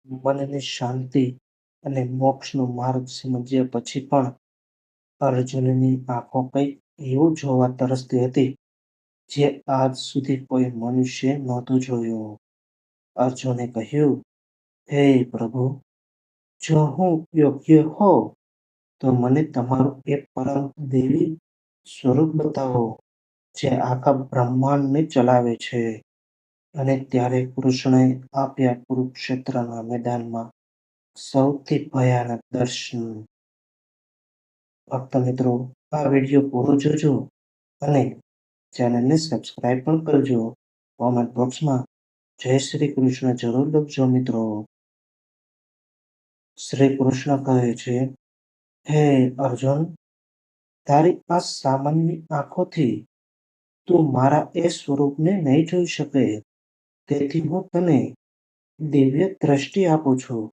મનની શાંતિ અને મોક્ષનો માર્ગ સમજ્યા પછી પણ અર્જુનની આંખો કંઈક એવું જોવા તરસતી હતી જે આજ સુધી કોઈ મનુષ્ય નહોતું જોયું. અર્જુને કહ્યું, હે પ્રભુ, જો હું યોગ્ય હોઉં તો મને તમારું એક પરમ દૈવી સ્વરૂપ બતાવો જે આખા બ્રહ્માંડને ચલાવે છે. અને ત્યારે કૃષ્ણએ આપ્યા કુરુક્ષેત્રના મેદાનમાં સૌથી ભયાનક દર્શન. ભક્ત મિત્રો, આ વિડીયો પૂરો જોજો અને ચેનલને સબસ્ક્રાઇબ પણ કરજો. કોમેન્ટ બોક્સમાં જય શ્રી કૃષ્ણ જરૂર લખજો મિત્રો. શ્રી કૃષ્ણ કહે છે, હે અર્જુન, તારી આ સામાન્ય આંખોથી તું મારા એ સ્વરૂપને નહીં જોઈ શકે. તેથી હું તને દિવ્ય દ્રષ્ટિ આપું છું.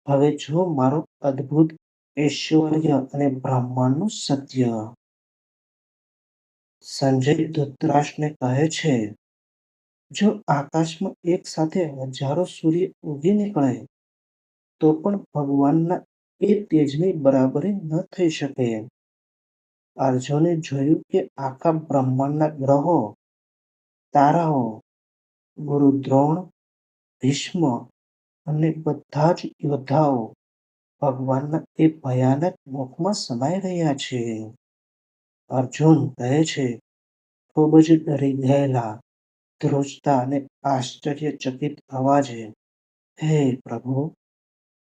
હવે જો મારું અદ્ભુત ઐશ્વર્ય અને બ્રહ્માંડનું સત્ય. સંજય ધૃતરાષ્ટ્રને કહે છે, જો આકાશમાં એક સાથે હજારો સૂર્ય ઉગી નીકળે તો પણ ભગવાનના એ તેજની બરાબરી ન થઈ શકે. અર્જુને જોયું કે આખા બ્રહ્માંડના ગ્રહો, તારાઓ, ગુરુ દ્રોણ, ભીષ્મ અને બધા જ યોદ્ધાઓ ભગવાનના એ ભયાનક મુખમાં સમાઈ રહ્યા છે. અર્જુન કહે છે, ખૂબ જ ડરી ગયેલા, ધ્રુજતા અને આશ્ચર્યચકિત અવાજે, હે પ્રભુ,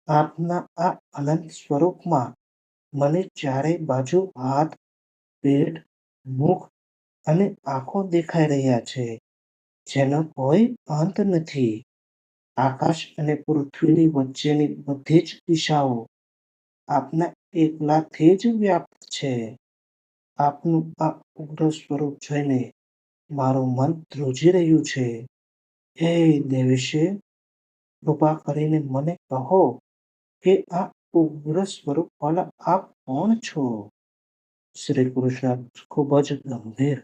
આપના આ અનંત સ્વરૂપમાં મને ચારેય બાજુ હાથ, પેટ, મુખ અને આંખો દેખાઈ રહ્યા છે જેનો કોઈ અંત નથી. આકાશ અને પૃથ્વીની વચ્ચેની બધી જ દિશાઓ આપના એકલાથી જ વ્યાપ્ત છે. આપનું આ ઉગ્ર સ્વરૂપ જોઈને મારું મન ધ્રુજી રહ્યું છે. હે દેવેશે, કૃપા કરીને મને કહો કે આ ઉગ્ર સ્વરૂપવાળા આપ કોણ છો? શ્રી કૃષ્ણ ખૂબ જ ગંભીર,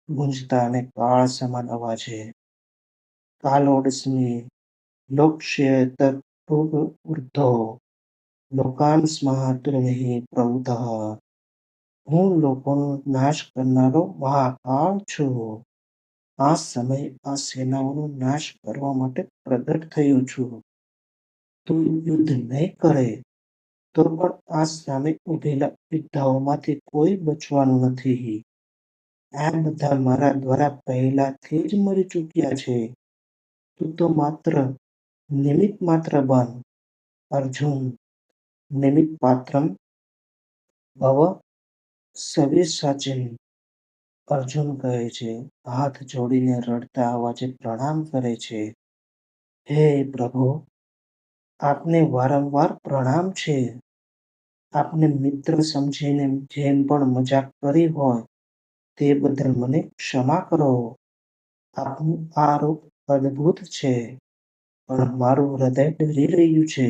ગુંજતા અને કાળ સમાન અવાજે, કાલોડસ્મી લોકક્ષેત્ર ઉર્ધ્વો લોકાન સ્માતુર્મિ પ્રવૃતઃ. હું લોકોનો નાશ કરનારો મહાકાળ છું. આ સમય આ સેનાઓનો નાશ કરવા માટે પ્રગટ થયો છું. તું યુદ્ધ નહીં કરે તો પણ આ સામે ઉભેલા યોદ્ધાઓમાંથી કોઈ બચવાનું નથી. આ બધા મારા દ્વારા પહેલાથી જ મરી ચૂક્યા છે. તું તો માત્ર નિમિત્ત માત્ર બન. અર્જુન, નિમિત્ત પાત્રમ ભવ સવ્યસાચિન. અર્જુન કહે છે, હાથ જોડીને રડતા અવાજે પ્રણામ કરે છે, હે પ્રભુ, આપને વારંવાર પ્રણામ છે. આપને મિત્ર સમજીને જેમ પણ મજાક કરી હોય તે બદલ મને ક્ષમા કરો. આપનું આ રૂપ અદ્ભુત છે, પણ મારું હૃદય ડરી રહ્યું છે.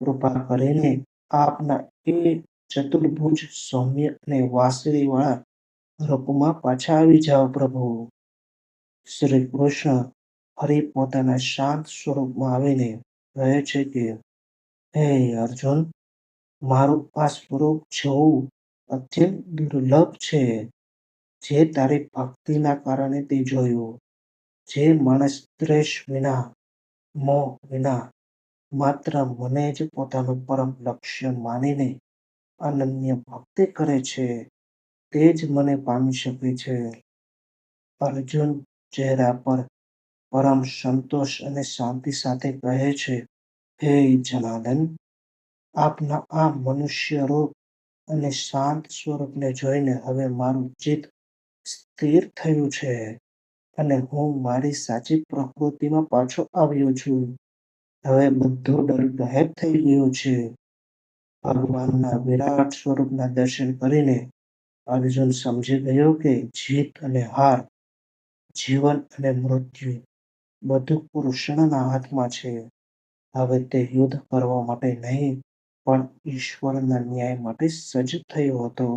કૃપા કરીને આપના એ ચતુર્ભુજ, સૌમ્ય અને વાંસળીવાળા રૂપમાં પાછા આવી જાઓ પ્રભુ. શ્રી કૃષ્ણ ફરી પોતાના શાંત સ્વરૂપમાં આવીને કહે છે કે, હે અર્જુન, મારું આ સ્વરૂપ જોવું અત્યંત દુર્લભ છે. જે તારી ભક્તિના કારણે તે જોયું. જે માણસ દ્વેષ વિના, મોહ વિના માત્ર મને જ પોતાનું પરમ લક્ષ્ય માનીને અનન્ય ભક્તિ કરે છે તે જ મને પામી શકે છે. અર્જુન ચહેરા પર પરમ સંતોષ અને શાંતિ સાથે કહે છે, હે જનાર્દન, આપના આ મનુષ્ય રૂપ અને શાંત સ્વરૂપને જોઈને હવે મારું ચિત્ત સ્થિર થયું છે અને હું મારી સાચી પ્રકૃતિમાં પાછો આવ્યો છું. હવે બધો ડર ગાયબ થઈ ગયો છે. ભગવાનના વિરાટ સ્વરૂપના દર્શન કરીને અર્જુન સમજી ગયો કે જીત અને હાર, જીવન અને મૃત્યુ બધું કૃષ્ણના હાથમાં છે. હવે તે યુદ્ધ કરવા માટે નહીં પણ ઈશ્વરના ન્યાય માટે સજ્જ થયો હતો.